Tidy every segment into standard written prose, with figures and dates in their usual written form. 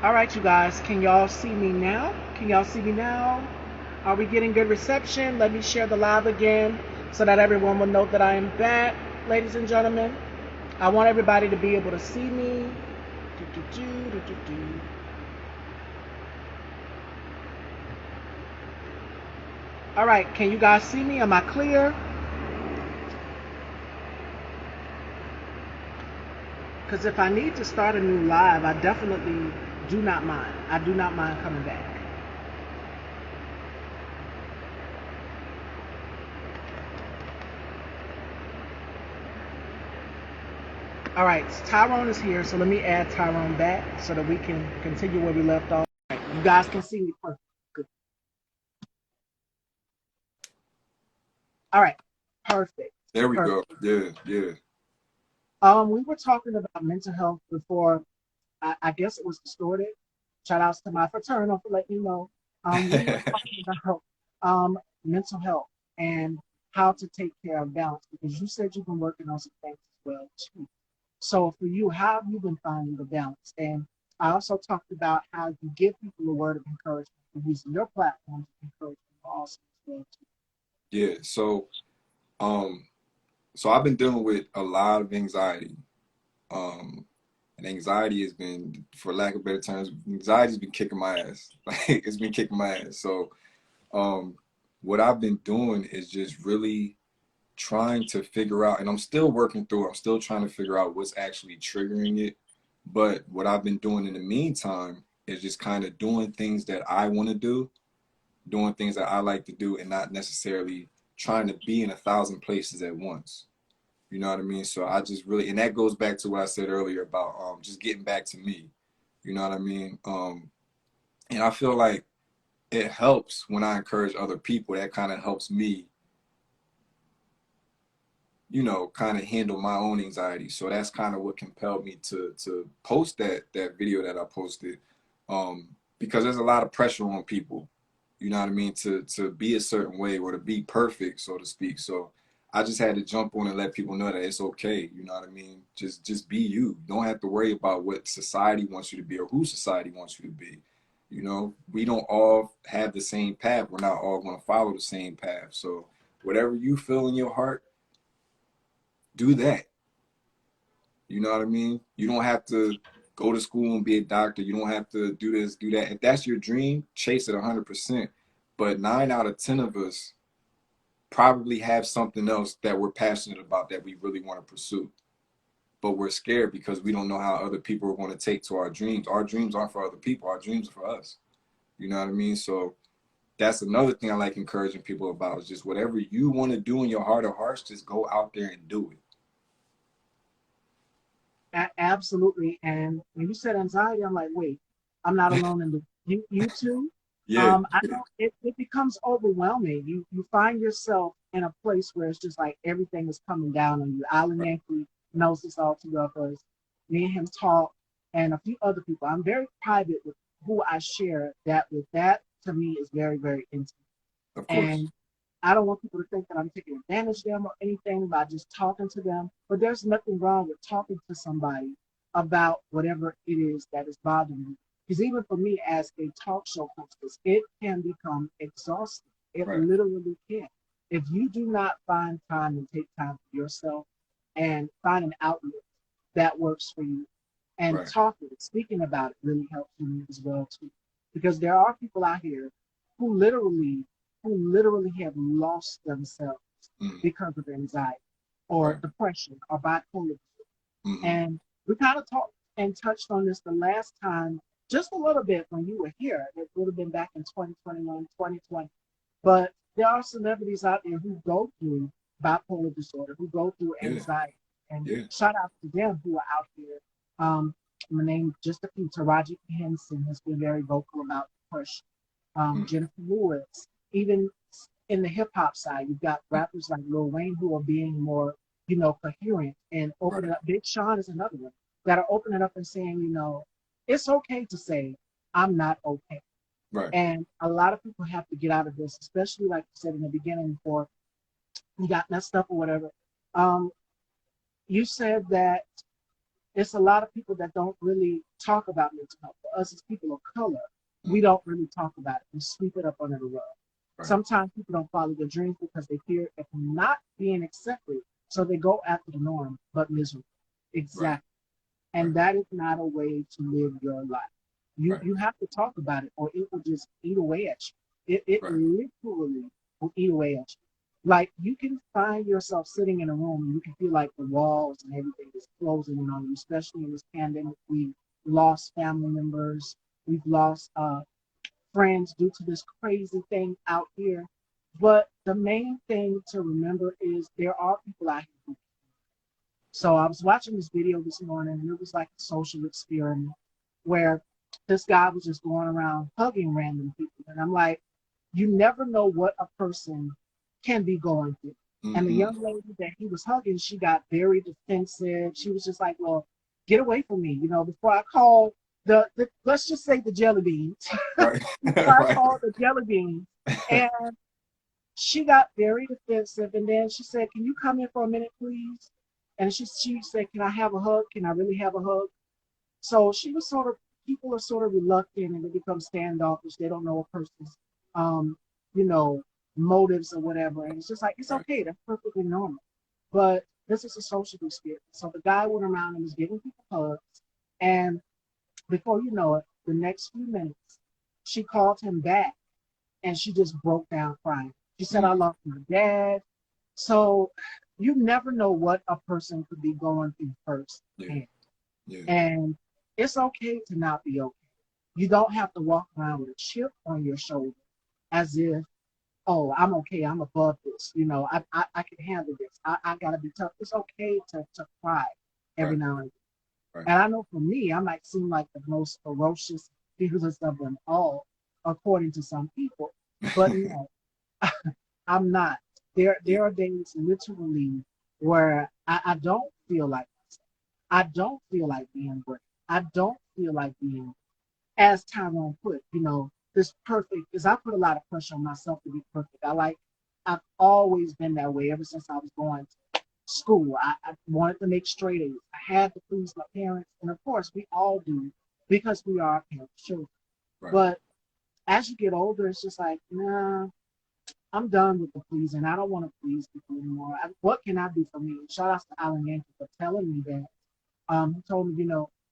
All right, you guys, can y'all see me now? Can y'all see me now? Are we getting good reception? Let me share the live again so that everyone will know that I am back, ladies and gentlemen. I want everybody to be able to see me. Do, do, do, do, do, do. All right, can you guys see me? Am I clear? Because if I need to start a new live, I definitely do not mind. I do not mind coming back. All right, Tyrone is here, so let me add Tyrone back so that we can continue where we left off. All right, you guys can see me perfect. Good. All right, perfect, There we go. perfect. Yeah, yeah. We were talking about mental health before. I guess it was distorted. Shout outs to my fraternal for letting you know. We were talking about mental health and how to take care of balance because you said you've been working on some things as well too. So for you, how have you been finding the balance? And I also talked about how you give people a word of encouragement for using your platform to encourage people also as well too. Yeah. Um, so I've been dealing with a lot of anxiety. Um, and anxiety has been, for lack of better terms, anxiety's been kicking my ass. Like it's been kicking my ass. Um, what I've been doing is just really trying to figure out, and I'm still working through it. I'm still trying to figure out what's actually triggering it. But what I've been doing in the meantime is just kind of doing things that I want to do, doing things that I like to do, and not necessarily trying to be in a thousand places at once. You know what I mean? So I just really, and that goes back to what I said earlier about just getting back to me. You know what I mean? And I feel like it helps when I encourage other people. That kind of helps me, kind of handle my own anxiety. So that's kind of what compelled me to post that video that I posted, because there's a lot of pressure on people. You know what I mean? To be a certain way or to be perfect, so to speak. So I just had to jump on and let people know that it's okay. You know what I mean? Just be you. Don't have to worry about what society wants you to be or who society wants you to be. We don't all have the same path. We're not all going to follow the same path. So whatever you feel in your heart, do that. You know what I mean? You don't have to go to school and be a doctor. You don't have to do this, do that. If that's your dream, chase it 100%. But 9 out of 10 of us probably have something else that we're passionate about that we really want to pursue. But we're scared because we don't know how other people are going to take to our dreams. Our dreams aren't for other people. Our dreams are for us. You know what I mean? So that's another thing I like encouraging people about is just whatever you want to do in your heart of hearts, just go out there and do it. Absolutely. And when you said anxiety, I'm like, wait, I'm not alone in this. You too. Yeah, I yeah, know it becomes overwhelming. You find yourself in a place where it's just like everything is coming down on you. Alan right, Yankee knows this all too well because me and him talk and a few other people. I'm very private with who I share that with. That to me is very, very intimate. of course. And I don't want people to think that I'm taking advantage of them or anything by just talking to them. But there's nothing wrong with talking to somebody about whatever it is that is bothering you. Because even for me as a talk show hostess, it can become exhausting. It Right, literally can. If you do not find time and take time for yourself and find an outlet that works for you, and right. talking, speaking about it really helps me as well too. Because there are people out here who literally have lost themselves Mm, because of anxiety or right. depression or bipolar. Hmm. And we kind of talked and touched on this the last time, just a little bit when you were here. It would have been back in 2021, 2020. But there are celebrities out there who go through bipolar disorder, who go through Yeah, anxiety. And yeah. shout out to them who are out here. My name just a few. Taraji P. Henson has been very vocal about depression. Mm, Jennifer Lewis, even in the hip hop side, you've got mm, rappers like Lil Wayne who are being more, coherent and opening right, up. Big Sean is another one that are opening up and saying, it's okay to say I'm not okay. right. And a lot of people have to get out of this, especially like you said in the beginning before you got messed up or whatever. Um, you said that it's a lot of people that don't really talk about mental health. For us as people of color, we Mm, don't really talk about it. We sweep it up under the rug. right, Sometimes people don't follow their dreams because they fear of not being accepted. So they go after the norm, but miserable. right, Exactly. right, And that is not a way to live your life. You right, you have to talk about it or it will just eat away at you. It right, literally will eat away at you. Like you can find yourself sitting in a room and you can feel like the walls and everything is closing in on you, especially in this pandemic. We lost family members, we've lost friends due to this crazy thing out here. But the main thing to remember is there are people out here. So I was watching this video this morning, and it was like a social experiment where this guy was just going around hugging random people. And I'm like, you never know what a person can be going through. And the mm-hmm, young lady that he was hugging, she got very defensive. She was just like, well, get away from me, before I call the let's just say the jelly beans. right, Before I right, call the jelly beans. And she got very defensive, and then she said, "Can you come in for a minute, please?" And she said, "Can I have a hug? Can I really have a hug?" So she was sort of people are sort of reluctant, and they become standoffish. They don't know a person's, um, you know, motives or whatever, and it's just like it's right, okay. That's perfectly normal. But this is a social experience. So the guy went around and was giving people hugs, and before you know it, the next few minutes, she called him back and she just broke down crying. She said, I mm, lost my dad. So you never know what a person could be going through first. yeah, yeah, And it's okay to not be okay. You don't have to walk around with a chip on your shoulder as if, oh, I'm okay. I'm above this. I can handle this. I got to be tough. It's okay to cry every right, now and then. right, And I know for me, I might seem like the most ferocious, fearless of them all, according to some people. But no, I'm not. There yeah, there are days literally where I don't feel like myself. I don't feel like being great. I don't feel like being, as Tyrone put, this perfect, because I put a lot of pressure on myself to be perfect. I've always been that way ever since I was going to school. I wanted to make straight A's. I had to please my parents. And of course, we all do because we are our parents' children. right, But as you get older, it's just like, nah, I'm done with the pleasing. I don't want to please people anymore. What can I do for me? Shout out to Alan Yankee for telling me that. He told me,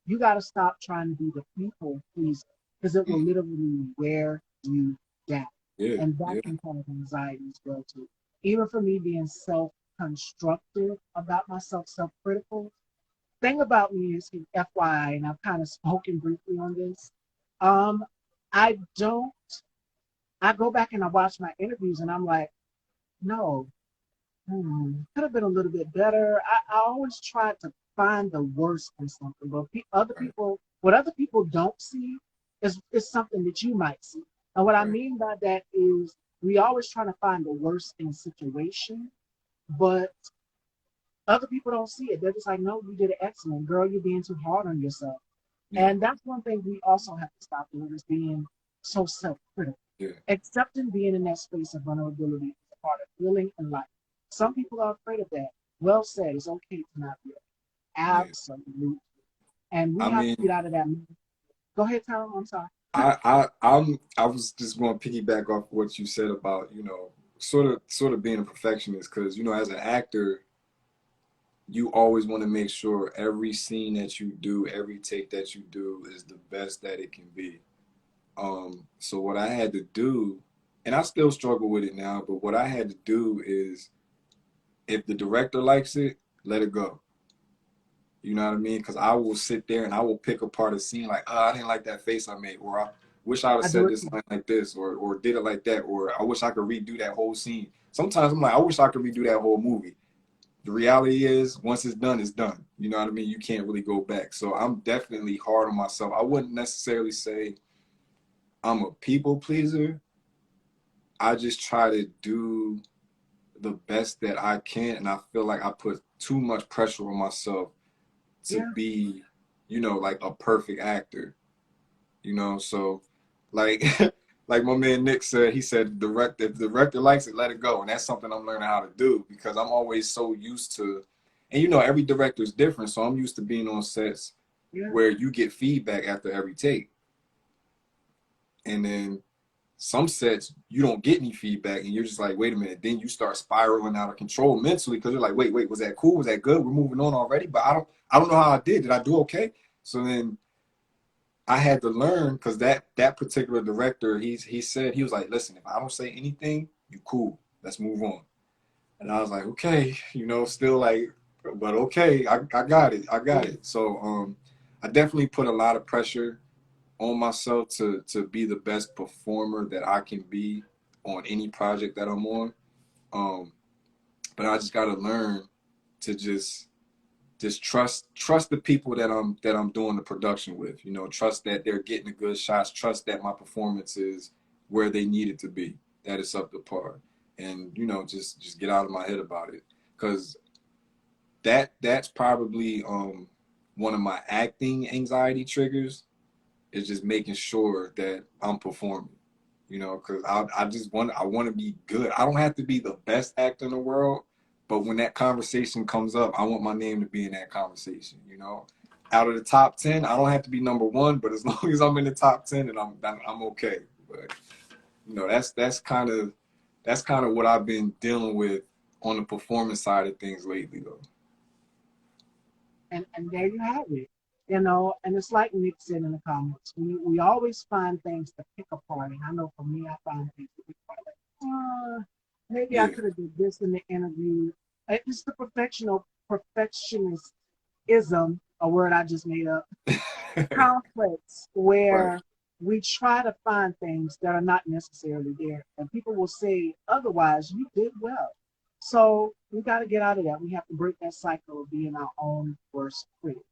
you got to stop trying to be the people pleaser because it will mm, literally wear you down. yeah, And that yeah, can cause anxiety as well, too. Even for me being self-constructive about myself, self-critical. Thing about me is, FYI, and I've kind of spoken briefly on this. Um, I don't. I go back and I watch my interviews, and I'm like, no, could have been a little bit better. I always try to find the worst in something, but right, what other people don't see is something that you might see. And what I right, mean by that is we always try to find the worst in a situation, but other people don't see it. They're just like, no, you did it excellent. Girl, you're being too hard on yourself. yeah, And that's one thing we also have to stop doing is being so self-critical. yeah, Accepting being in that space of vulnerability is a part of healing and life. Some people are afraid of that. Well said, it's okay to not be okay. yeah. Absolutely. And we I have to mean, get out of that. Go ahead, Tyrone. I'm sorry. I was just going to piggyback off what you said about, sort of being a perfectionist because, as an actor, you always want to make sure every scene that you do, every take that you do is the best that it can be. So what I had to do, and I still struggle with it now, but what I had to do is if the director likes it, let it go. You know what I mean? Because I will sit there and I will pick apart a scene like, oh, I didn't like that face I made, or I wish I would have I do said it this too. line like this, or did it like that, or I wish I could redo that whole scene. Sometimes I'm like, I wish I could redo that whole movie. The reality is, once it's done, it's done. You know what I mean? You can't really go back. So I'm definitely hard on myself. I wouldn't necessarily say I'm a people pleaser. I just try to do the best that I can, and I feel like I put too much pressure on myself to Yeah, be, like a perfect actor. So like like my man Nick said, he said if the director likes it, let it go. And that's something I'm learning how to do because I'm always so used to And you know, every director is different. So I'm used to being on sets Yeah. where you get feedback after every take. And then some sets you don't get any feedback and you're just like, wait a minute. Then you start spiraling out of control mentally because you're like, wait, was that cool? Was that good? We're moving on already. But I don't know how I did. Did I do okay? So then I had to learn because that particular director, he said, he was like, listen, if I don't say anything, you cool. Let's move on. And I was like, okay, you know, still like, but okay, I got it. I got it. So I definitely put a lot of pressure on myself to be the best performer that I can be on any project that I'm on. Um, but I just gotta learn to just trust the people that I'm doing the production with. You know, trust that they're getting the good shots. Trust that my performance is where they need it to be. That it's up to par. And you know, just get out of my head about it, because that's probably one of my acting anxiety triggers, is just making sure that I'm performing. You know, because I want to be good. I don't have to be the best actor in the world, but when that conversation comes up, I want my name to be in that conversation. You know, out of the top 10, I don't have to be number one, but as long as I'm in the top 10, and I'm okay. But you know, that's kind of what I've been dealing with on the performance side of things lately, though. And there you have it. You know, and it's like Nick said in the comments, we always find things to pick apart. And I know for me, I find things to pick apart. Like, maybe I Yeah. could have did this in the interview. It's the perfectionism, a word I just made up, complex, Right. where we try to find things that are not necessarily there. And people will say, otherwise, you did well. So we got to get out of that. We have to break that cycle of being our own worst critic.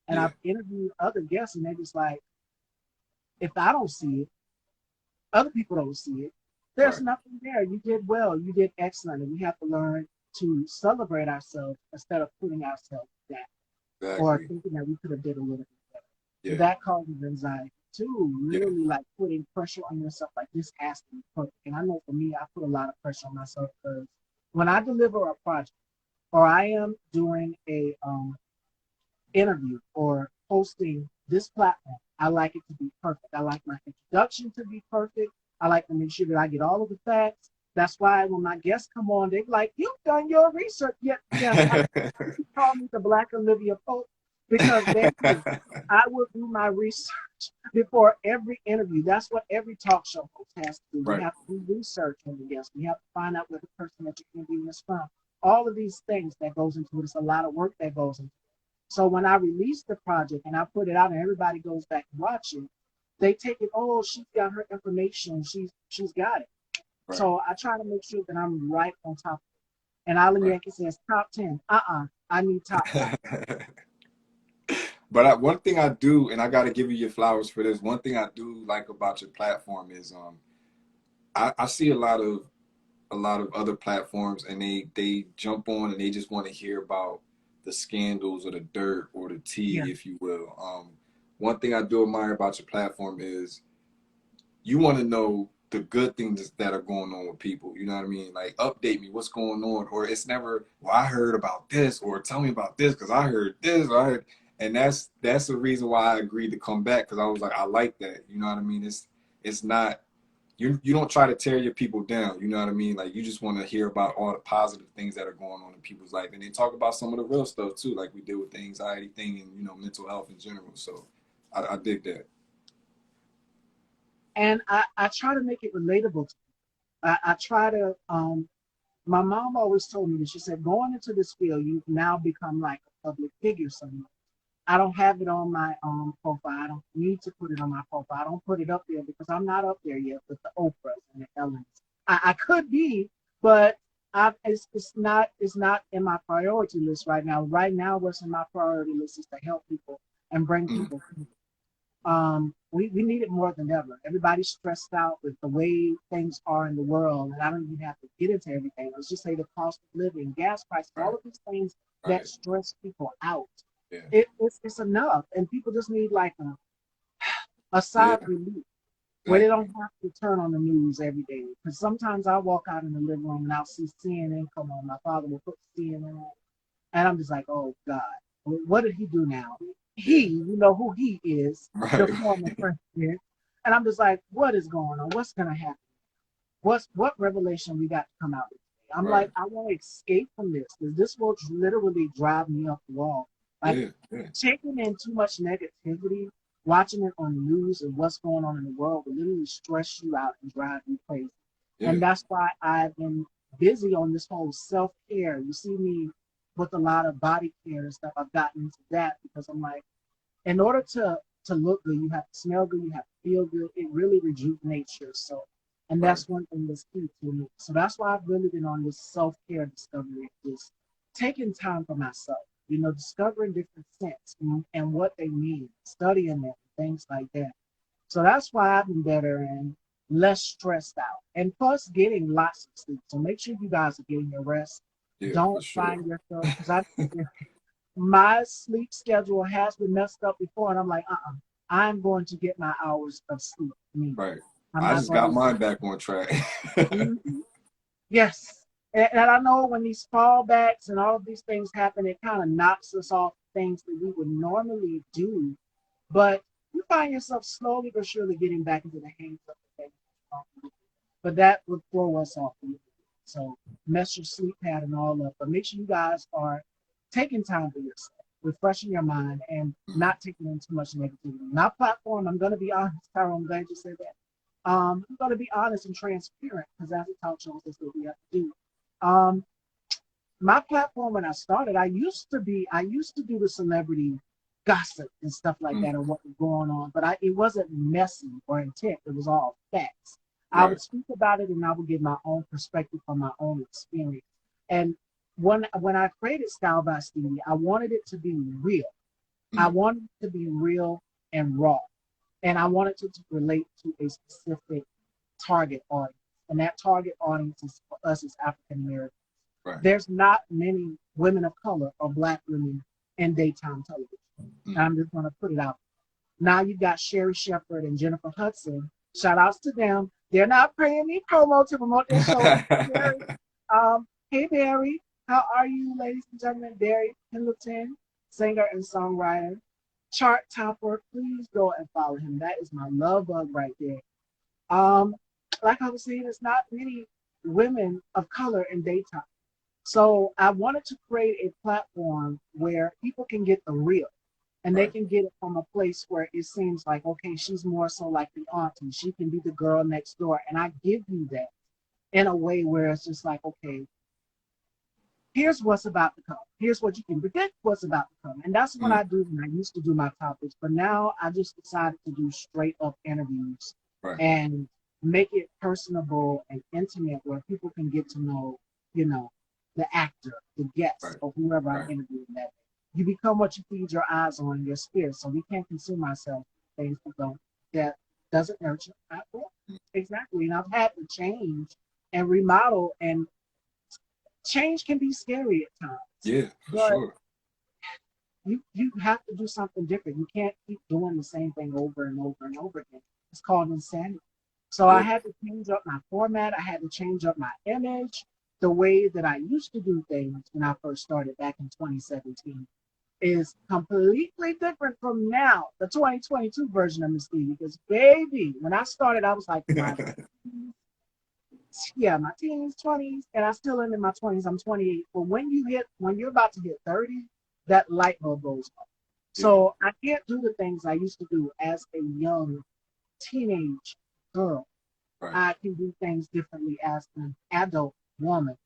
And Yeah. I've interviewed other guests, and they're just like, if I don't see it, other people don't see it. There's Right. nothing there. You did well. You did excellent. And we have to learn to celebrate ourselves instead of putting ourselves down or Exactly. thinking that we could have did a little bit better. Yeah. That causes anxiety too. Yeah. Really like putting pressure on yourself, like this has to be perfect. And I know for me, I put a lot of pressure on myself because when I deliver a project or I am doing a interview or hosting this platform, I like it to be perfect. I like my introduction to be perfect. I like to make sure that I get all of the facts. That's why when my guests come on, they're like, "You've done your research." Yet, yes, I call me the Black Olivia Pope because they do. I will do my research before every interview. That's what every talk show host has to do. We Right. have to do research on the guest. We have to find out where the person that you're interviewing is from. All of these things that goes into it. It's a lot of work that goes into it. So when I release the project and I put it out and everybody goes back and watch it, they take it, oh, she's got her information. She's got it. Right. So I try to make sure that I'm right on top of it. And Alan Right. Yankee says top 10. I need top 5. But one thing I do, and I got to give you your flowers for this. One thing I do like about your platform is, I see a lot of other platforms, and they jump on and they just want to hear about the scandals or the dirt or the Yeah. tea, if you will. One thing I do admire about your platform is you want to know the good things that are going on with people. You know what I mean? Like, update me, what's going on? Or it's never, well, I heard about this, or tell me about this because I heard this. Or I heard, and that's the reason why I agreed to come back, because I was like, I like that. You know what I mean? It's not, you don't try to tear your people down. You know what I mean? Like, you just want to hear about all the positive things that are going on in people's life, and then talk about some of the real stuff too, like we did with the anxiety thing and mental health in general. So I dig that. And I try to make it relatable. I try to, my mom always told me that she said, going into this field, you've now become like a public figure somewhere. I don't have it on my profile. I don't need to put it on my profile. I don't put it up there because I'm not up there yet with the Oprahs and the Ellens. I could be, but it's not in my priority list right now. Right now, what's in my priority list is to help people and bring Mm, people. We need it more than ever. Everybody's stressed out with the way things are in the world, and I don't even have to get into everything. Let's just say the cost of living, gas prices, all right, of these things that right, stress people out. yeah, It's enough, and people just need like a yeah, side relief where they don't exactly. have to turn on the news every day. Because sometimes I walk out in the living room and I'll see CNN come on. My father will put CNN on, And I'm just like, oh God, what did he do now? He, Yeah. you know who he is, the Right. former president. And I'm just like, what is going on? What's gonna happen? What revelation we got to come out with today? I'm like, Right. I want to escape from this because this will literally drive me up the wall. Like Yeah. Yeah. taking in too much negativity, watching it on the news and what's going on in the world will literally stress you out and drive you crazy. Yeah. And that's why I've been busy on this whole self care. You see me with a lot of body care and stuff. I've gotten into that because I'm like, in order to look good, you have to smell good, you have to feel good. It really rejuvenates your soul. And Right. that's one thing that's key to me. So that's why I've really been on this self-care discovery, just taking time for myself, you know, discovering different scents and what they mean, studying them, things like that. So that's why I've been better and less stressed out. And plus getting lots of sleep. So make sure you guys are getting your rest. Yeah. For Don't sure. find yourself because I my sleep schedule has been messed up before, and I'm like, I'm going to get my hours of sleep. Me, Right. I'm I not just going got to. mine back on track. Mhm. Yes, and I know when these fallbacks and all of these things happen, it kind of knocks us off things that we would normally do. But you find yourself slowly but surely getting back into the hands of the things. But that would throw us off a little bit. So mess your sleep pattern all up. But make sure you guys are taking time for yourself, refreshing your mind, and Mhm. not taking in too much negativity. Not platform. I'm going to be honest, Tyrone. I'm glad you said that. I'm going to be honest and transparent because as a talk show, that's what we have to do. Um, my platform when I started, I used to do the celebrity gossip and stuff like that Mhm. and what was going on, but it wasn't messy or intent. It was all facts. I Right. would speak about it and I would give my own perspective from my own experience. And when I created Style by Stevie, I wanted it to be real. I Mhm. wanted it to be real and raw. And I wanted it to relate to a specific target audience. And that target audience is for us as African Americans. Right. There's not many women of color or black women in daytime television. Mhm. I'm just going to put it out. Now you've got Sherry Shepherd and Jennifer Hudson. Shout outs to them. They're not paying me promo to promote their show. Barry, hey Barry, how are you, ladies and gentlemen? Barry Pendleton, singer and songwriter, chart topper. Please go and follow him. That is my love bug right there. Um, like I was saying, there's not many women of color in daytime. So I wanted to create a platform where people can get the real and they Right. can get it from a place where it seems like, okay, she's more so like the auntie. She can be the girl next door. And I give you that in a way where it's just like, okay, here's what's about to come. Here's what you can predict what's about to come. And that's what Mhm. I do when I used to do my topics. But now I just decided to do straight up interviews Right. and make it personable and intimate where people can get to know, you know, the actor, the guest, Right. or whoever I'm Right. interviewing that day. You become what you feed your eyes on and your spirit. So we can't consume ourselves with things that doesn't nurture our growth. Mhm. Exactly. And I've had to change and remodel and change can be scary at times, Yeah. For but sure. you have to do something different. You can't keep doing the same thing over and over and over again. It's called insanity. So I Yeah. had to change up my format. I had to change up my image. The way that I used to do things when I first started back in 2017 is completely different from now, the 2022 version of Miss Stevie. Because baby, when I started, I was like my my teens, 20s, and I still am in my 20s. I'm 28. But when you're about to hit 30, that light bulb goes off. Yeah. So I can't do the things I used to do as a young teenage girl. Right. I can do things differently as an adult woman.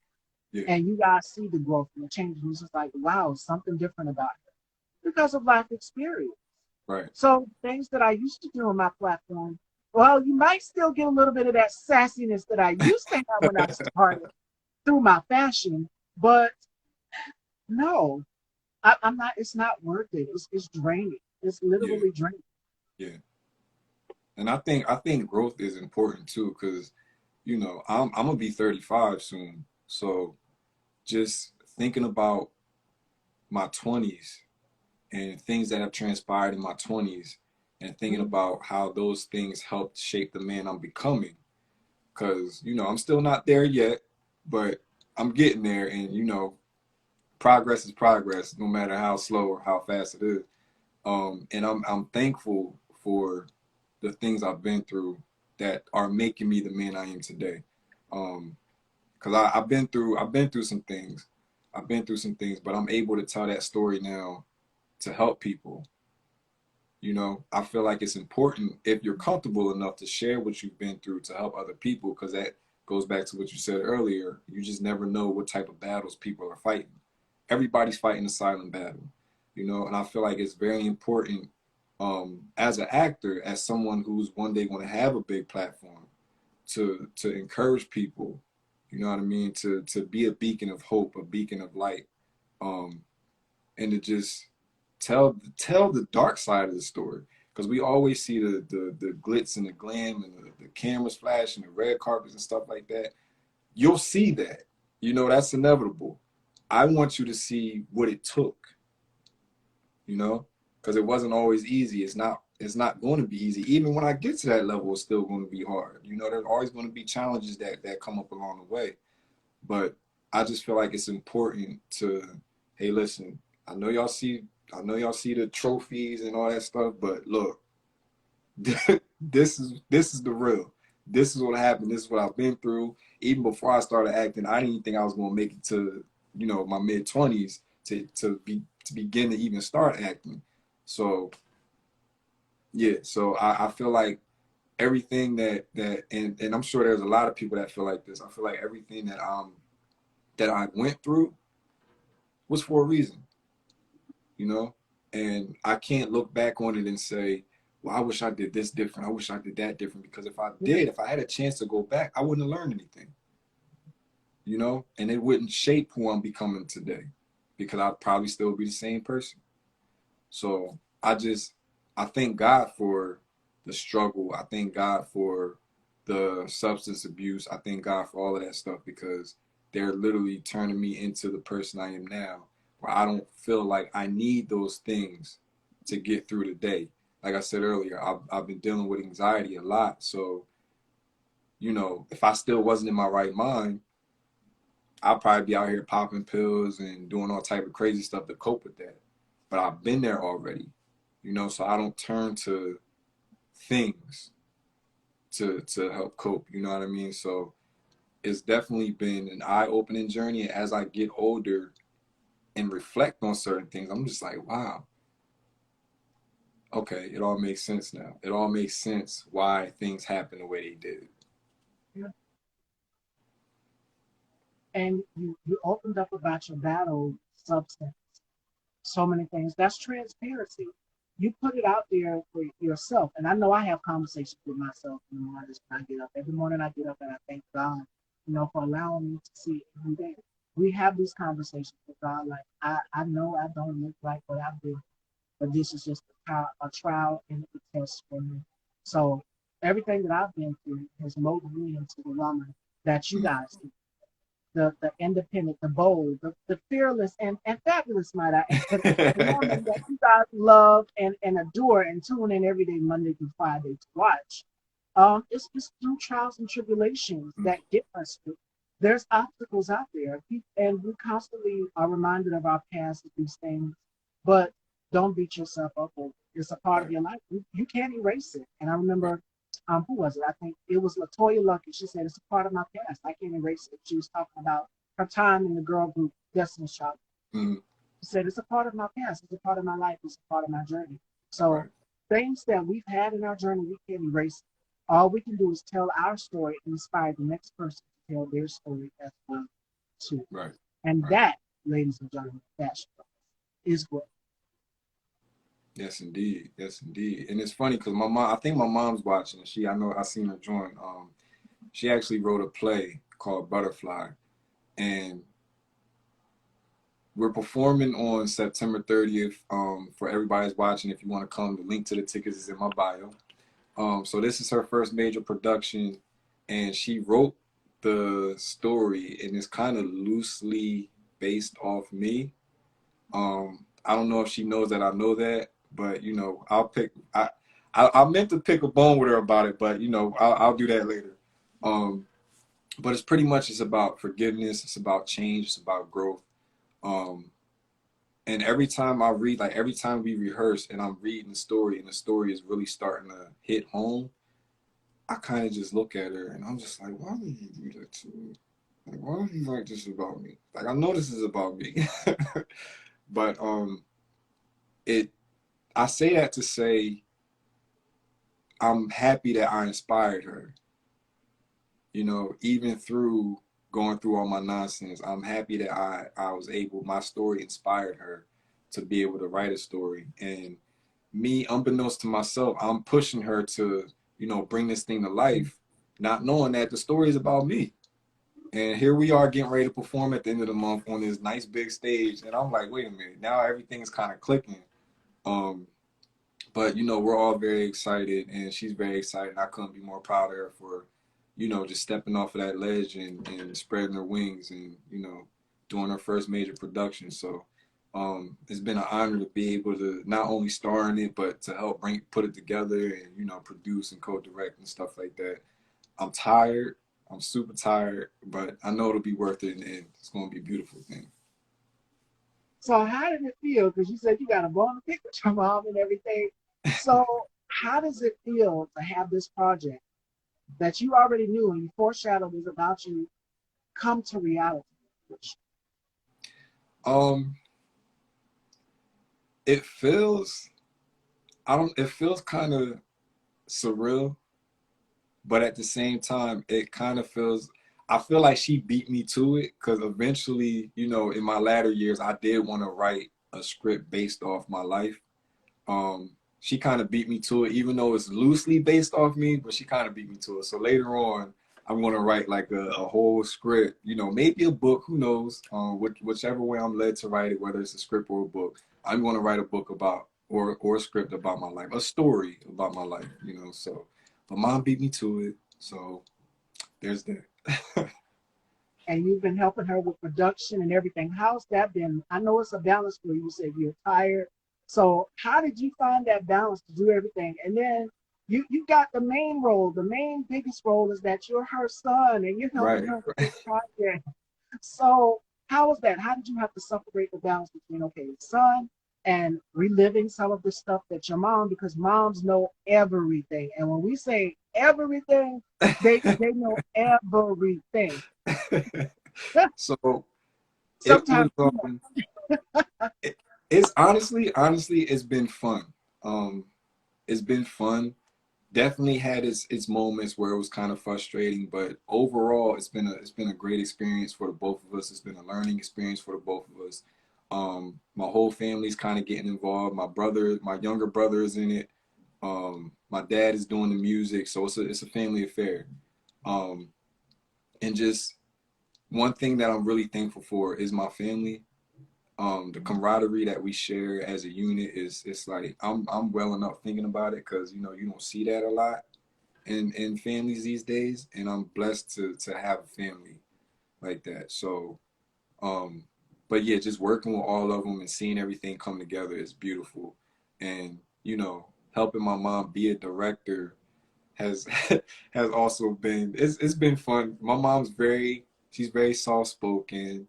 Yeah. And you guys see the growth and the changes. It's just like, wow, something different about her because of life experience. Right. So things that I used to do on my platform, well, you might still get a little bit of that sassiness that I used to have when I started through my fashion, but no, I'm not. It's not worth it. It's draining. It's Yeah. literally draining. Yeah. And I think growth is important too, because I'm gonna be 35 soon. So just thinking about my 20s and things that have transpired in my 20s and thinking Mhm. about how those things helped shape the man I'm becoming. Because I'm still not there yet, but I'm getting there. And progress is progress, no matter how slow or how fast it is. And I'm thankful for the things I've been through that are making me the man I am today. Because I've been through some things. I've been through some things, but I'm able to tell that story now to help people. You know, I feel like it's important if you're comfortable enough to share what you've been through to help other people, because that goes back to what you said earlier. You just never know what type of battles people are fighting. Everybody's fighting a silent battle, you know, and I feel like it's very important as an actor, as someone who's one day going to have a big platform, to encourage people, you know what I mean, to be a beacon of hope, a beacon of light, um, and to just tell the dark side of the story, because we always see the glitz and the glam and the cameras flash and the red carpets and stuff like that. You'll see that, you know, that's inevitable. I want you to see what it took, you know, because it wasn't always easy. It's not going to be easy. Even when I get to that level, it's still going to be hard. You know, there's always going to be challenges that come up along the way. But I just feel like it's important to, hey, listen, I know y'all see I know y'all see the trophies and all that stuff, but look, this is the real. This is what happened. This is what I've been through. Even before I started acting, I didn't think I was gonna make it to, you know, my mid 20s to begin to even start acting. So yeah, so I feel like everything and I'm sure there's a lot of people that feel like this. I feel like everything that I went through was for a reason, you know? And I can't look back on it and say, well, I wish I did this different. I wish I did that different. Because if I had a chance to go back, I wouldn't have learned anything, you know? And it wouldn't shape who I'm becoming today, because I'd probably still be the same person. So I thank God for the struggle. I thank God for the substance abuse. I thank God for all of that stuff, because they're literally turning me into the person I am now, where I don't feel like I need those things to get through the day. Like I said earlier, I've been dealing with anxiety a lot. So, you know, if I still wasn't in my right mind, I'd probably be out here popping pills and doing all type of crazy stuff to cope with that. But I've been there already, you know, so I don't turn to things to help cope, you know what I mean? So it's definitely been an eye-opening journey. As I get older and reflect on certain things, I'm just like, wow, okay, it all makes sense now. It all makes sense why things happen the way they did. Yeah. And you opened up about your battle substance, so many things. That's transparency. You put it out there for yourself. And I know I have conversations with myself in the mornings when I get up. Every morning I get up and I thank God, you know, for allowing me to see it every day. We have these conversations with God. Like, I know I don't look like what I've been, but this is just a trial and a test for me. So everything that I've been through has molded me into the woman that you Mm. guys see, the independent, the bold, the fearless, and fabulous, might I add, the woman that you guys love and adore and tune in every day, Monday through Friday, to watch. It's through trials and tribulations Mm. that get us through. There's obstacles out there, and we constantly are reminded of our past of these things, but don't beat yourself up over it. It's a part of Right, your life. You can't erase it. And I right. remember who was it? I think it was Latoya Lucky. She said, it's a part of my past. I can't erase it. She was talking about her time in the girl group Destiny's Child. Mm. She said, it's a part of my past. It's a part of my life. It's a part of my journey. So Right, things that we've had in our journey, we can't erase it. All we can do is tell our story and inspire the next person to tell their story as well, too. right, And right. that, ladies and gentlemen, that is what. Yes, indeed. Yes, indeed. And it's funny because my mom, I think my mom's watching. I know I seen her join. She actually wrote a play called Butterfly, and we're performing on September 30th. For everybody's watching, if you want to come, the link to the tickets is in my bio. So this is her first major production, and she wrote the story, and it's kind of loosely based off me. I don't know if she knows that I know that, but you know, I meant to pick a bone with her about it, but you know, I'll do that later. Um, but it's pretty much it's about forgiveness, it's about change, it's about growth. Um, and every time I read, like every time we rehearse and I'm reading the story and the story is really starting to hit home, I kind of just look at her and I'm just like, why did you do that to me? Like, why do you write this about me? Like, I know this is about me, but it. I say that to say I'm happy that I inspired her. You know, even through going through all my nonsense, I'm happy that I was able. My story inspired her to be able to write a story, and me, unbeknownst to myself, I'm pushing her to, you know, bring this thing to life, not knowing that the story is about me. And here we are getting ready to perform at the end of the month on this nice big stage. And I'm like, wait a minute, now everything's kind of clicking. Um, but you know, we're all very excited and she's very excited. And I couldn't be more proud of her for, you know, just stepping off of that ledge and spreading her wings and, you know, doing her first major production. So it's been an honor to be able to not only star in it, but to help put it together and, you know, produce and co-direct and stuff like that. I'm tired. I'm super tired, but I know it'll be worth it in the end. It's going to be a beautiful thing. So how did it feel? Because you said you got a bone to pick with your mom and everything. So how does it feel to have this project that you already knew and you foreshadowed was about you come to reality? Um, it feels, it feels kind of surreal, but at the same time, it kind of feels, I feel like she beat me to it because eventually, you know, in my latter years, I did want to write a script based off my life. She kind of beat me to it, even though it's loosely based off me, but she kind of beat me to it. So later on, I'm going to write like a whole script, you know, maybe a book, who knows, whichever way I'm led to write it, whether it's a script or a book, I'm going to write a book about, or a script about my life, a story about my life, you know, so, but mom beat me to it. So there's that. And you've been helping her with production and everything. How's that been? I know it's a balance for you. You said you're tired. So how did you find that balance to do everything? And then you got the main role. The main biggest role is that you're her son and you're helping Right. her with this project. So how was that? How did you have to separate the balance between okay, son and reliving some of the stuff that your mom, because moms know everything. And when we say everything, they know everything. So it was Sometimes too much. it, it's honestly it's been fun. Um it's been fun. Definitely had its moments where it was kind of frustrating, but overall it's been a great experience for the both of us. It's been a learning experience for the both of us. My whole family's kind of getting involved. My younger brother is in it. My dad is doing the music, so it's a family affair. Um, and just one thing that I'm really thankful for is my family. The camaraderie that we share as a unit is, it's like I'm well enough thinking about it because you know you don't see that a lot in families these days, and I'm blessed to have a family like that. So, um, but yeah, just working with all of them and seeing everything come together is beautiful, and you know, helping my mom be a director has has also been, it's been fun. My mom's she's very soft spoken.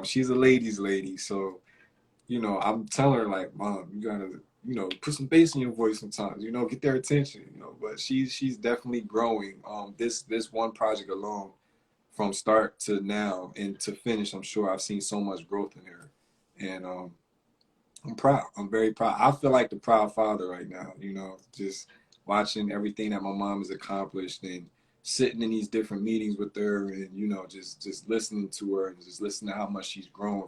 She's a ladies' lady, so you know, I'm telling her like, Mom, you gotta, you know, put some bass in your voice sometimes, you know, get their attention, you know. But she's definitely growing. This one project alone, from start to now and to finish, I'm sure I've seen so much growth in her, and I'm proud. I'm very proud. I feel like the proud father right now, you know, just watching everything that my mom has accomplished and sitting in these different meetings with her and you know just listening to her and just listening to how much she's grown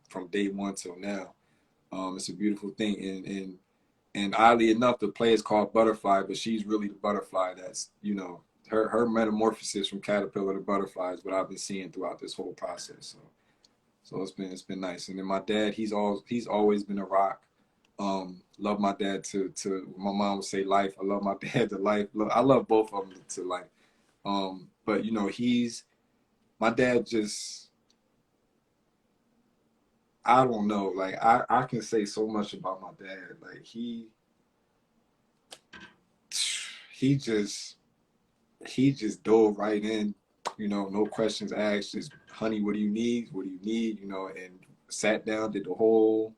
from day one till now. It's a beautiful thing, and oddly enough, the play is called Butterfly, but she's really the butterfly. That's, you know, her metamorphosis from caterpillar to butterfly is what I've been seeing throughout this whole process. So it's been nice. And then my dad, he's always been a rock. Love my dad to my mom would say life. I love my dad to life. I love both of them to life. But you know, my dad just, I don't know. Like I can say so much about my dad. Like he just he just dove right in, you know, no questions asked. Just, honey, what do you need? What do you need? You know, and sat down, did the whole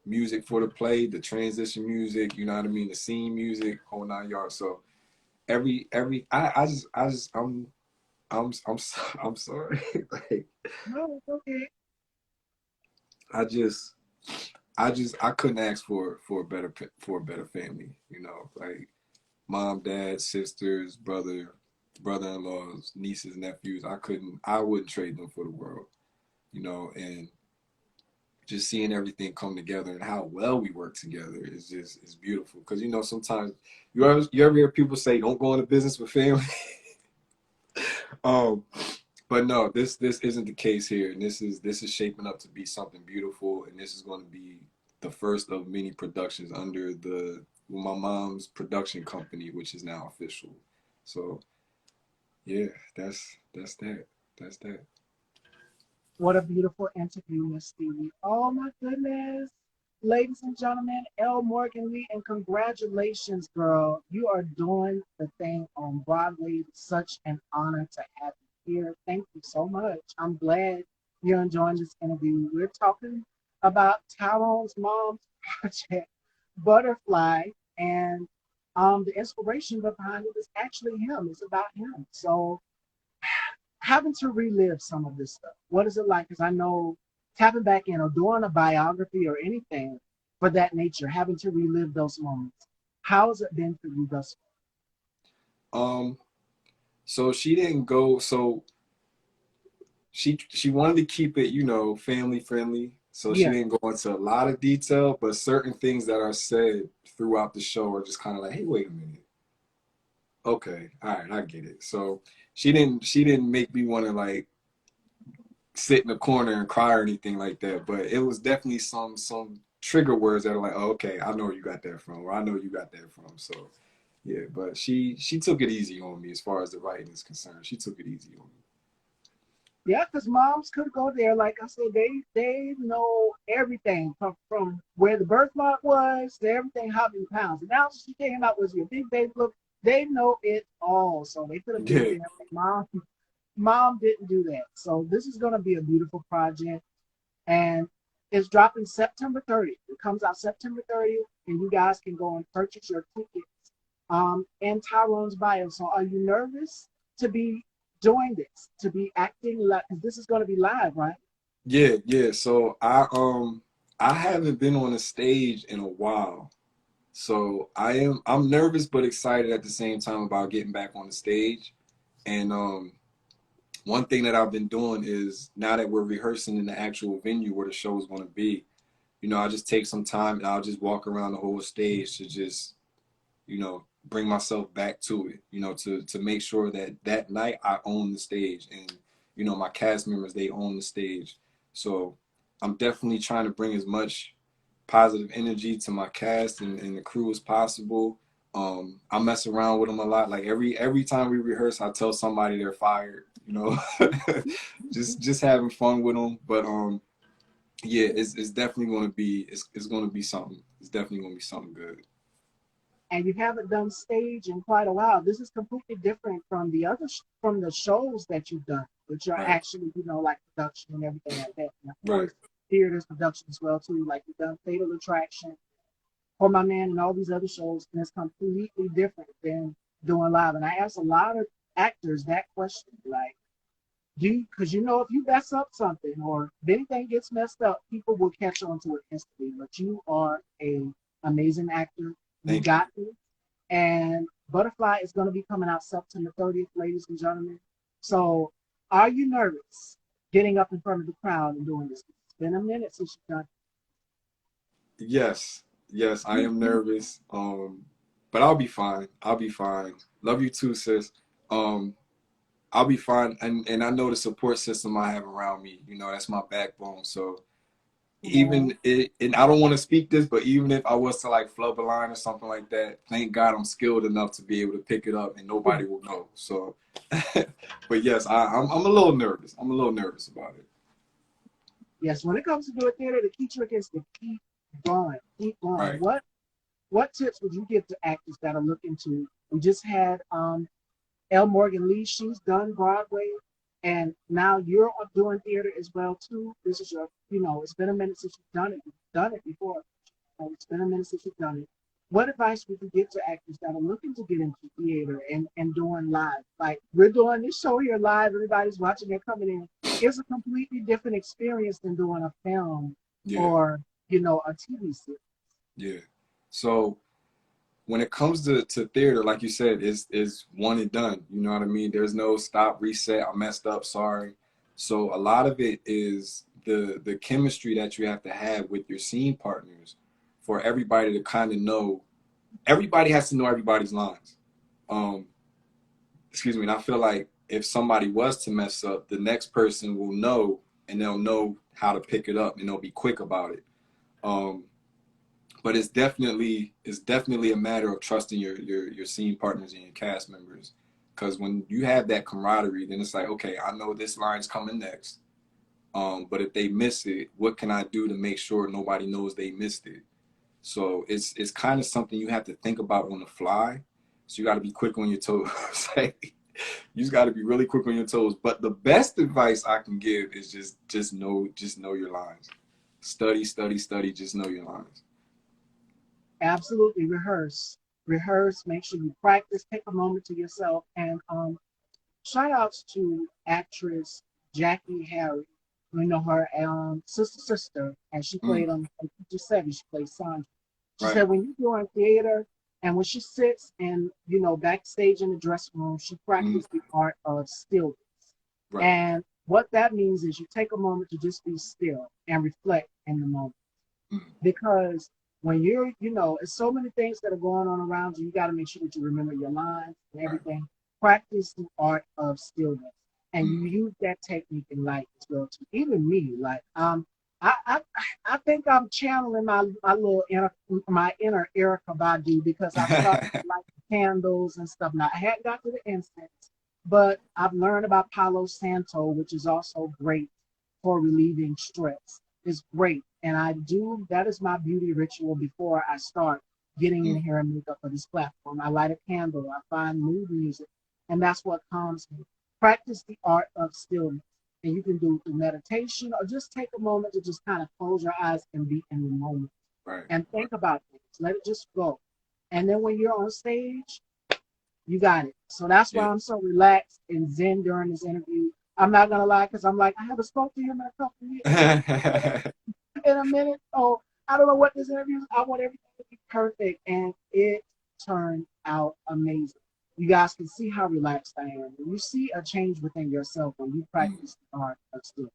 music for the play, the transition music, you know what I mean, the scene music, whole 9 yards. So I just I'm sorry. Like No, it's okay. I just I couldn't ask for a better family, you know, like mom, dad, sisters, brother-in-laws, nieces, nephews. I wouldn't trade them for the world, you know, and just seeing everything come together and how well we work together is beautiful. Because you know sometimes you ever hear people say don't go into business with family. um, but no, this isn't the case here, and this is shaping up to be something beautiful, and this is going to be the first of many productions under the my mom's production company, which is now official. So yeah, that's that. That's that. What a beautiful interview, Miss Stevie. Oh my goodness. Ladies and gentlemen, L. Morgan Lee, and congratulations, girl. You are doing the thing on Broadway. Such an honor to have you here. Thank you so much. I'm glad you're enjoying this interview. We're talking about Tyrone's mom's project, Butterfly, and the inspiration behind it is actually him. It's about him. So having to relive some of this stuff. What is it like? Because I know tapping back in or doing a biography or anything for that nature, having to relive those moments. How has it been for you thus Um, so she didn't go. So she wanted to keep it, you know, family friendly. So far? she Yeah, didn't go into a lot of detail, but certain things that are said throughout the show are just kind of like, hey, wait a minute. Okay, all right, I get it. So she didn't make me want to like sit in the corner and cry or anything like that. But it was definitely some trigger words that are like, oh, okay, I know where you got that from, or I know you got that from. So yeah, but she took it easy on me as far as the writing is concerned. She took it easy on me. yeah, because moms could go there. Like I said, they know everything from where the birthmark was to everything, how many pounds. And now she came out with your big baby look. They know it all, so they could have been Yeah, there. Mom didn't do that. So this is going to be a beautiful project. And it's dropping September 30th. It comes out September 30th, and you guys can go and purchase your tickets in Tyrone's bio. So, are you nervous to be doing this, to be acting like? Because this is going to be live, right? yeah. So I haven't been on a stage in a while. So I'm nervous but excited at the same time about getting back on the stage. And one thing that I've been doing is now that we're rehearsing in the actual venue where the show is going to be, you know, I just take some time and I'll just walk around the whole stage to just, you know, bring myself back to it, you know, to make sure that that night I own the stage and, you know, my cast members, they own the stage. So I'm definitely trying to bring as much positive energy to my cast and the crew as possible. I mess around with them a lot. Like every time we rehearse, I tell somebody they're fired. You know, just having fun with them. But yeah, it's definitely going to be it's going to be something. It's definitely going to be something good. And you haven't done stage in quite a while. This is completely different from the from the shows that you've done, which are Right, actually, like production and everything like that. And of right. course, theater's production as well too. Like you've done Fatal Attraction, For My Man, and all these other shows, and it's completely different than doing live. And I ask a lot of actors that question, like, because if you mess up something or if anything gets messed up, people will catch on to it instantly. But you are a amazing actor. You Thank you. got this. And Butterfly is going to be coming out September 30th, ladies and gentlemen. So, are you nervous getting up in front of the crowd and doing this? It's been a minute since you've done Yes, yes, I it. am nervous. But I'll be fine. I'll be fine. Love you too, sis. Um, I'll be fine. And I know the support system I have around me, you know, that's my backbone. So Mhm. and I don't want to speak this, but even if I was to like flub a line or something like that, thank God I'm skilled enough to be able to pick it up and nobody will know. So, but yes, I'm a little nervous. I'm a little nervous about it. Yes, when it comes to doing theater, the key trick is to keep going, keep going. Right. What tips would you give to actors that are looking to? We just had L. Morgan Lee. She's done Broadway. And now you're doing theater as well too. This is your, it's been a minute since you've done it. You've done it before. It's been a minute since you've done it. What advice would you give to actors that are looking to get into theater and doing live? Like we're doing this show here live, everybody's watching, they're coming in. It's a completely different experience than doing a film Yeah, or, a TV series. yeah. So when it comes to theater, like you said, is one and done. You know what I mean? There's no stop, reset, I messed up, sorry. So a lot of it is the chemistry that you have to have with your scene partners for everybody to kind of know. Everybody has to know everybody's lines. Um, excuse me. And I feel like if somebody was to mess up, the next person will know and they'll know how to pick it up and they'll be quick about it. Um, but it's definitely a matter of trusting your scene partners and your cast members, because when you have that camaraderie, then it's like, okay, I know this line's coming next, but if they miss it, what can I do to make sure nobody knows they missed it? So it's kind of something you have to think about on the fly. So you got to be quick on your toes. You just got to be really quick on your toes. But the best advice I can give is just know your lines. Study, study, study. Just know your lines. Absolutely rehearse, make sure you practice, take a moment to yourself. And shout outs to actress Jackie Harry. We know her sister, and she played Mm, on just said she played Sandra. She right, said when you're doing theater and when she sits and backstage in the dressing room, she mm, practiced the art of stillness. right. And what that means is you take a moment to just be still and reflect in the moment. Mm, Because when it's so many things that are going on around you, you got to make sure that you remember your lines and right. everything. Practice the art of stillness, and you Mm, use that technique in life as well too. Even me, like I I, I think I'm channeling my little inner Erica Badu because I've started to light candles and stuff. Now I hadn't got to the incense, but I've learned about Palo Santo, which is also great for relieving stress. It's great. And I do, that is my beauty ritual before I start getting in mm, here and makeup for this platform. I light a candle, I find mood music, and that's what calms me. Practice the art of stillness. And you can do it through meditation or just take a moment to just kind of close your eyes and be in the moment right, and right. think about things. Let it just go. And then when you're on stage, you got it. So that's why Yeah. I'm so relaxed and zen during this interview. I'm not gonna lie, because I'm like, I haven't spoken to him in a couple of years, in a minute. So I don't know what this interview is. I want everything to be perfect. And it turned out amazing. You guys can see how relaxed I am. You see a change within yourself when you Mm, practice the art of stillness.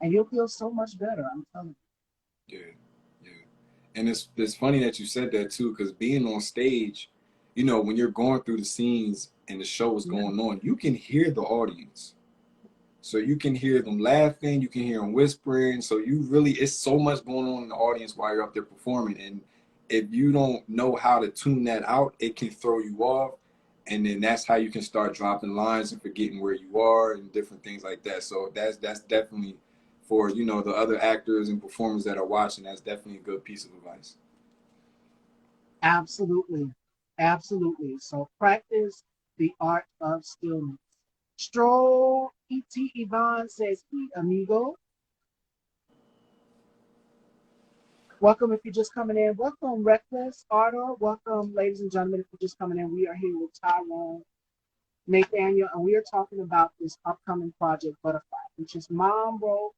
And you'll feel so much better. I'm telling yeah, yeah. And it's funny that you said that too, because being on stage, when you're going through the scenes and the show is you. Yeah, going on, you can hear the audience. So you can hear them laughing, you can hear them whispering. So it's so much going on in the audience while you're up there performing. And if you don't know how to tune that out, it can throw you off. And then that's how you can start dropping lines and forgetting where you are and different things like that. So that's definitely for, the other actors and performers that are watching, that's definitely a good piece of advice. absolutely. Absolutely. So practice the art of stillness. Stroll E.T. Yvonne says, "Hey, amigo. Welcome if you're just coming in. Welcome, Reckless Ardor. Welcome, ladies and gentlemen, if you're just coming in. We are here with Tyrone, Nathaniel, and we are talking about this upcoming project, Butterfly, which is mom wrote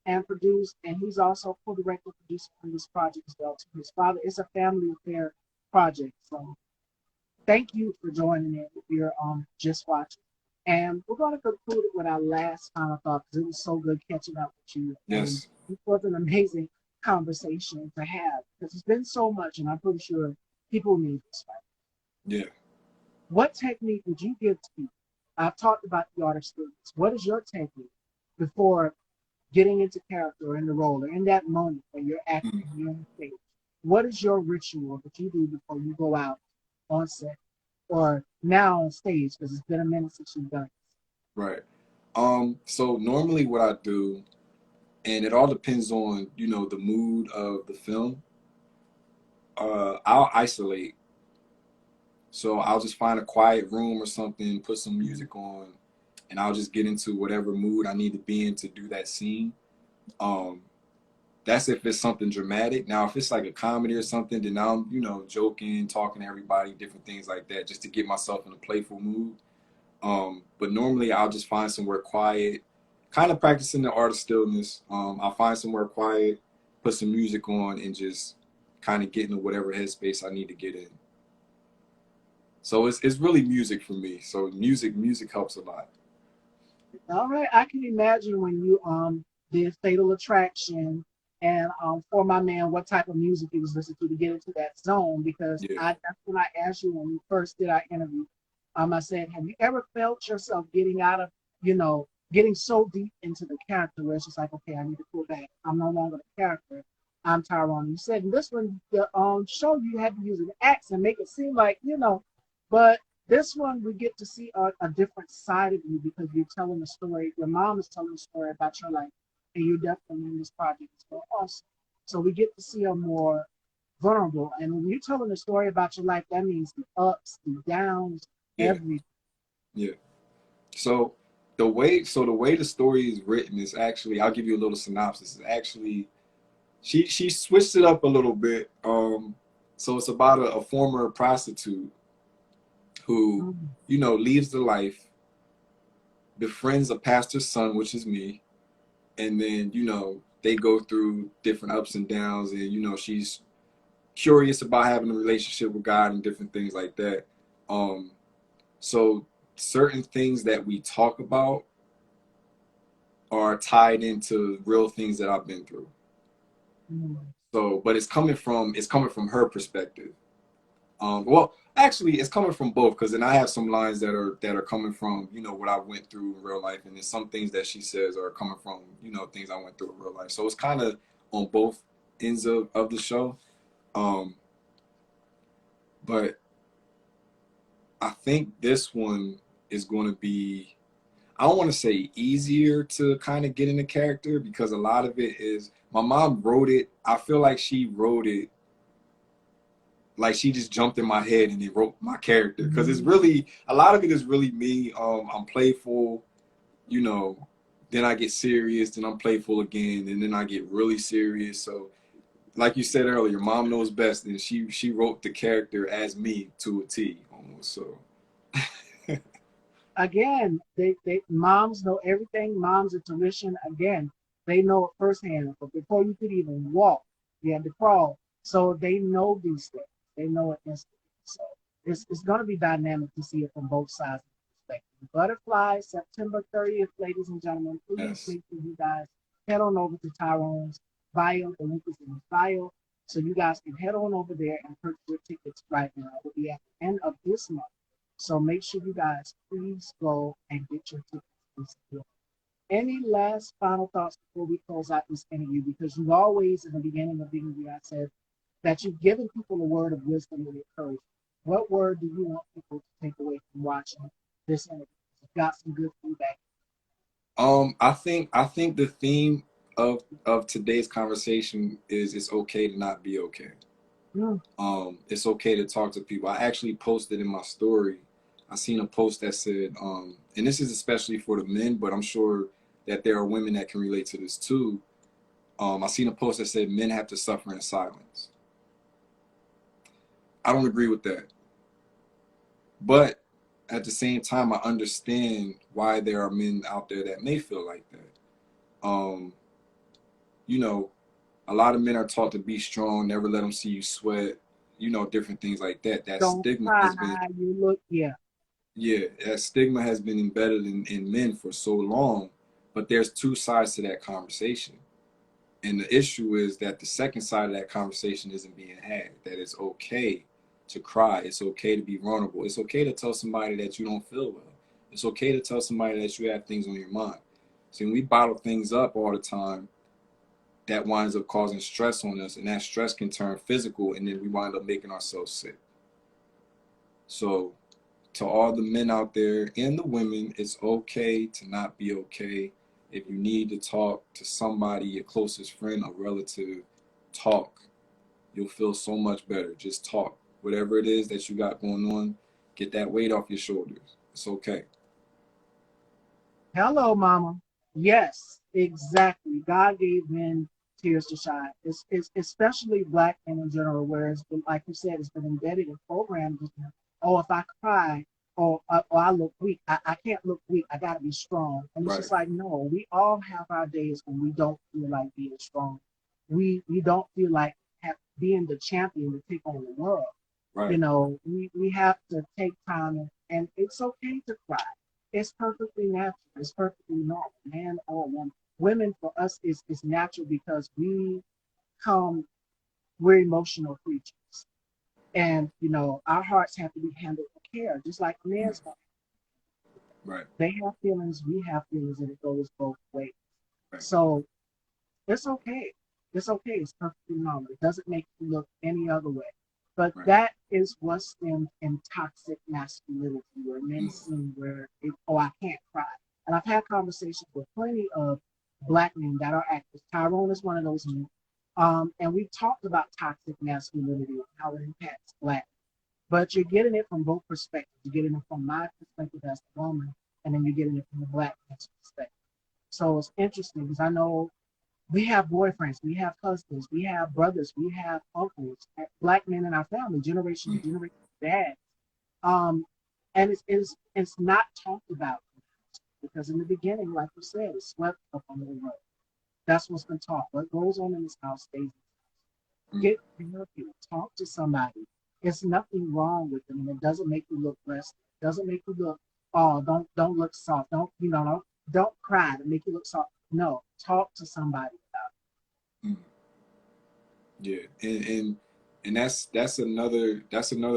and produced, and he's also co-director producer on this project as well. To his father, it's a family affair project. So thank you for joining in if you're just watching. And we're going to conclude it with our last final thought because it was so good catching up with you. And Yes. it was an amazing conversation to have because it's been so much, and I'm pretty sure people need this. Right? Yeah. What technique would you give to people? I've talked about the art of students. What is your technique before getting into character in the role or in that moment when you're Mm, acting, you're on stage? What is your ritual that you do before you go out on set or now on stage because it's been a minute since you've done it? right. So normally what I do, and it all depends on, the mood of the film, I'll isolate. So I'll just find a quiet room or something, put some music on, and I'll just get into whatever mood I need to be in to do that scene. Um, that's if it's something dramatic. Now, if it's like a comedy or something, then I'm, joking, talking to everybody, different things like that, just to get myself in a playful mood. But normally I'll just find somewhere quiet, kind of practicing the art of stillness. I'll find somewhere quiet, put some music on, and just kind of get into whatever headspace I need to get in. So it's really music for me. So music helps a lot. All right, I can imagine when you did Fatal Attraction and For My Man, what type of music you was listening to get into that zone, because Yeah, that's when I asked you when we first did our interview. I said, have you ever felt yourself getting out of, getting so deep into the character where it's just like, okay, I need to pull back. I'm no longer the character. I'm Tyrone. You said in this one, the show you had to use an accent, make it seem like, but this one, we get to see a different side of you because you're telling a story. Your mom is telling a story about your life, and you're definitely in this project is so awesome. So we get to see a more vulnerable. And when you're telling a story about your life, that means the ups, the downs, yeah, everything. yeah. So the way the story is written is actually, I'll give you a little synopsis. It's actually, she switched it up a little bit. So it's about a former prostitute who, Mm. leaves the life, befriends a pastor's son, which is me, and then they go through different ups and downs, and she's curious about having a relationship with God and different things like that. Um, so certain things that we talk about are tied into real things that I've been through. Mm. So, but it's coming from her perspective. Well, actually, it's coming from both, because then I have some lines that are coming from what I went through in real life, and then some things that she says are coming from things I went through in real life. So it's kind of on both ends of the show. Um, but I think this one is going to be, I don't want to say easier to kind of get in the character, because a lot of it is my mom wrote it. I feel like she wrote it like she just jumped in my head and then wrote my character, because it's Mm. really, a lot of it is really me. I'm playful, you know, then I get serious, then I'm playful again, and then I get really serious. So like you said earlier, mom knows best, and she wrote the character as me to a T almost. So Again, they moms know everything. Mom's intuition, again, they know it firsthand. But before you could even walk, you had to crawl. So they know these things. They know it instantly. So it's going to be dynamic to see it from both sides of the perspective. Butterfly, September 30th, ladies and gentlemen. Please yes, make sure you guys head on over to Tyrone's bio. The link is in his bio. So you guys can head on over there and purchase your tickets right now. It will be at the end of this month. So make sure you guys please go and get your tickets. Any last final thoughts before we close out this interview? Because you always, in the beginning of the interview, I said that you've given people a word of wisdom and encouragement. What word do you want people to take away from watching this interview? You've got some good feedback. I think the theme of today's conversation is it's okay to not be okay. Mm. It's okay to talk to people. I actually posted in my story. I seen a post that said, and this is especially for the men, but I'm sure that there are women that can relate to this too. I seen a post that said men have to suffer in silence. I don't agree with that, but at the same time, I understand why there are men out there that may feel like that. Um, you know, a lot of men are taught to be strong, never let them see you sweat. Different things like that. That Don't stigma cry has been how you look. Yeah. Yeah, that stigma has been embedded in men for so long, but there's two sides to that conversation. And the issue is that the second side of that conversation isn't being had, that it's okay to cry. It's okay to be vulnerable. It's okay to tell somebody that you don't feel well. It's okay to tell somebody that you have things on your mind. See, when we bottle things up all the time, that winds up causing stress on us, and that stress can turn physical, and then we wind up making ourselves sick. So to all the men out there and the women, it's okay to not be okay. If you need to talk to somebody, your closest friend or relative, talk. You'll feel so much better. Just talk. Whatever it is that you got going on, get that weight off your shoulders. It's okay. Hello, mama. Yes, exactly. God gave men tears to shine. It's especially black men in general, where it's been, like you said, it's been embedded in programs. Oh, if I cry or I look weak, I can't look weak. I got to be strong. And it's Right, just like, no, we all have our days when we don't feel like being strong. We don't feel like being the champion to take on the world. right, We have to take time and it's okay to cry. It's perfectly natural. It's perfectly normal, man or woman. Women for us is natural because come we're emotional creatures, and our hearts have to be handled with care, just like a right, man's heart. right, They have feelings, we have feelings, and it goes both ways. right, So it's okay. It's okay. It's perfectly normal. It doesn't make you look any other way. But right. that is what's in toxic masculinity, where men Mm, seem oh, I can't cry. And I've had conversations with plenty of black men that are actors. Tyrone is one of those men. And we've talked about toxic masculinity and how it impacts black. But you're getting it from both perspectives. You're getting it from my perspective as a woman, and then you're getting it from the black man's perspective. So it's interesting because I know we have boyfriends, we have husbands, we have brothers, we have uncles, black men in our family, generation to mm, generation, dads. Um, and it's not talked about because in the beginning, like you said, it's swept up under the rug. That's what's been taught. What goes on in this house stays. mm. Get therapy, talk to somebody. There's nothing wrong with them, and it doesn't make you look less. It doesn't make you look, oh, don't look soft. Don't cry to make you look soft. No, talk to somebody. Mm. Yeah, and that's another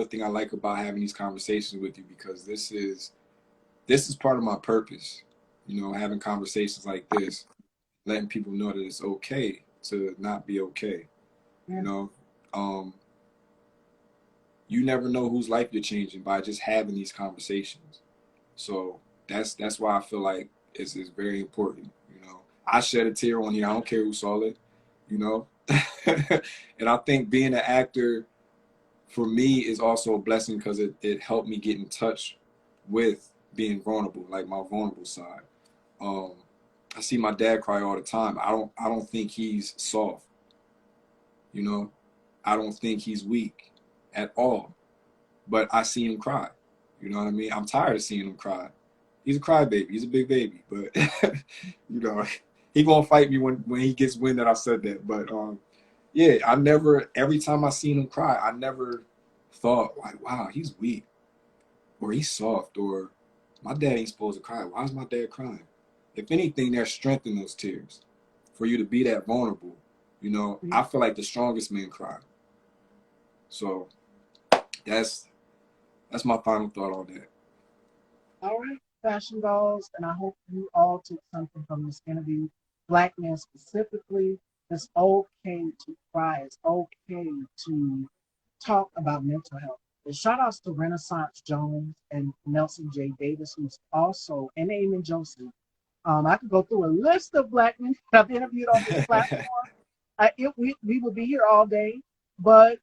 thing I like about having these conversations with you because this is part of my purpose. Having conversations like this, letting people know that it's okay to not be okay. You Yeah. know, um, you never know whose life you're changing by just having these conversations. So that's why I feel like it's very important. I shed a tear on here. I don't care who saw it. You know, and I think being an actor for me is also a blessing because it helped me get in touch with being vulnerable, like my vulnerable side. Um, I see my dad cry all the time. I don't think he's soft. You know, I don't think he's weak at all. But I see him cry. You know what I mean? I'm tired of seeing him cry. He's a crybaby. He's a big baby, but you know, he gonna fight me when he gets wind that I said that. But yeah, I never. Every time I seen him cry, I never thought like, wow, he's weak or he's soft or my dad ain't supposed to cry. Why is my dad crying? If anything, there's strength in those tears for you to be that vulnerable. I feel like the strongest men cry. So that's that's my final thought on that. All right, fashion dolls, and I hope you all took something from this interview. Black men specifically, it's okay to cry. It's okay to talk about mental health. And shout outs to Renaissance Jones and Nelson J. Davis, who's also, and Eamon Joseph. I could go through a list of black men that I've interviewed on this platform. We would be here all day, but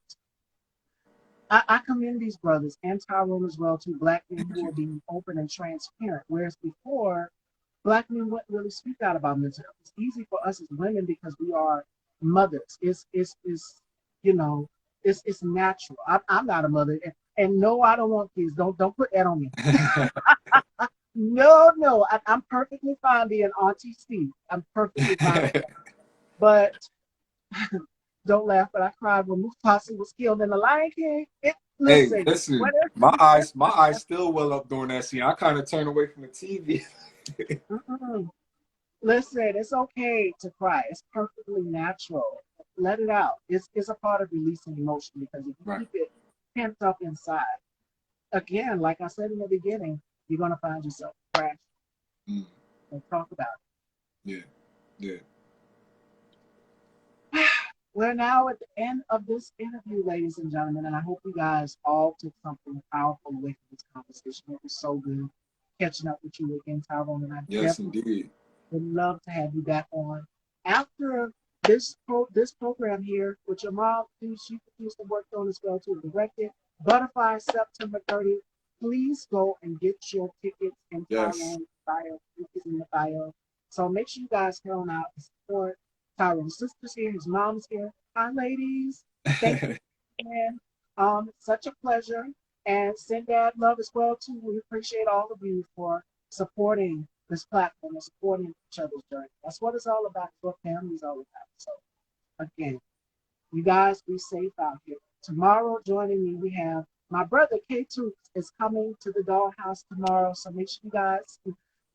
I commend these brothers and Tyrone as well, two black men Thank who you. are being open and transparent. Whereas before, black men wouldn't really speak out about mental health. It's easy for us as women because we are mothers. It's you know it's natural. I'm not a mother, and no, I don't want kids. Don't put that on me. No, no, I'm perfectly fine being Auntie Steve. I'm perfectly fine. But don't laugh, but I cried when Mufasa was killed in the Lion King. Hey, Listen, listen, what my eyes still well up during that scene. I kind of turned away from the TV. is? Listen, it's okay to cry. It's perfectly natural. Let it out. It's a part of releasing emotion because if you Right. keep it pent up inside, again, like I said in the beginning, you're gonna find yourself crashing. Mm, And talk about yeah. Yeah. it. We're now at the end of this interview, ladies and gentlemen, and I hope you guys all took something powerful away from this conversation. It was so good catching up with you again, Tyrone, and I Yes, definitely indeed. would love to have you back on after this program here, which your mom she produced and worked on as well to direct it. Butterfly September 30th. please go and get your tickets in Yes. Tyrone's bio. Link is in the bio. So make sure you guys head on out and support Tyrone's sister's here, his mom's here. Hi, ladies. Thank you, man. Such a pleasure. And send dad love as well too. We appreciate all of you for supporting this platform and supporting each other's journey. That's what it's all about. What family's all about. So again, you guys be safe out here. Tomorrow, joining me, we have my brother K2 is coming to the dollhouse tomorrow. So make sure you guys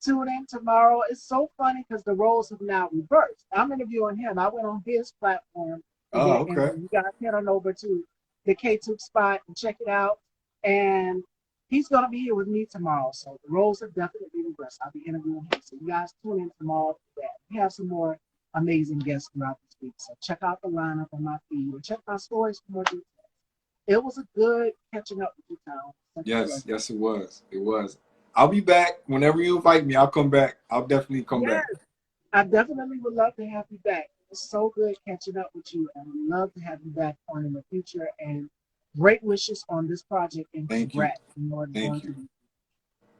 tune in tomorrow. It's so funny because the roles have now reversed. I'm interviewing him. I went on his platform to Oh, get an okay. interview. You guys head on over to the K2 spot and check it out. And he's going to be here with me tomorrow. So the roles have definitely reversed. I'll be interviewing him. So you guys tune in tomorrow for that. We have some more amazing guests throughout this week. So check out the lineup on my feed and check my stories for more details. It was a good catching up with you, Tom. Such a Yes, pleasure. yes, it was. It was. I'll be back whenever you invite me. I'll come back. I'll definitely come Yes, back. I definitely would love to have you back. It's so good catching up with you, and I'd love to have you back on in the future. And great wishes on this project, and Thank you. congrats on what it's Thank going to you. be.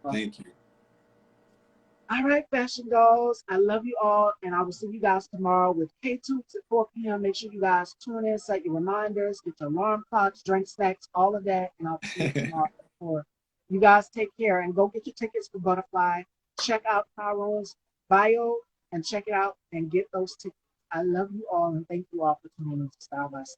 Well, Thank you. all right, fashion dolls. I love you all, and I will see you guys tomorrow with K2 at 4 p.m. Make sure you guys tune in, set your reminders, get your alarm clocks, drink snacks, all of that, and I'll see you tomorrow at 4. You guys take care and go get your tickets for Butterfly. Check out Tyrone's bio and check it out and get those tickets. I love you all and thank you all for tuning in to Style by Steve.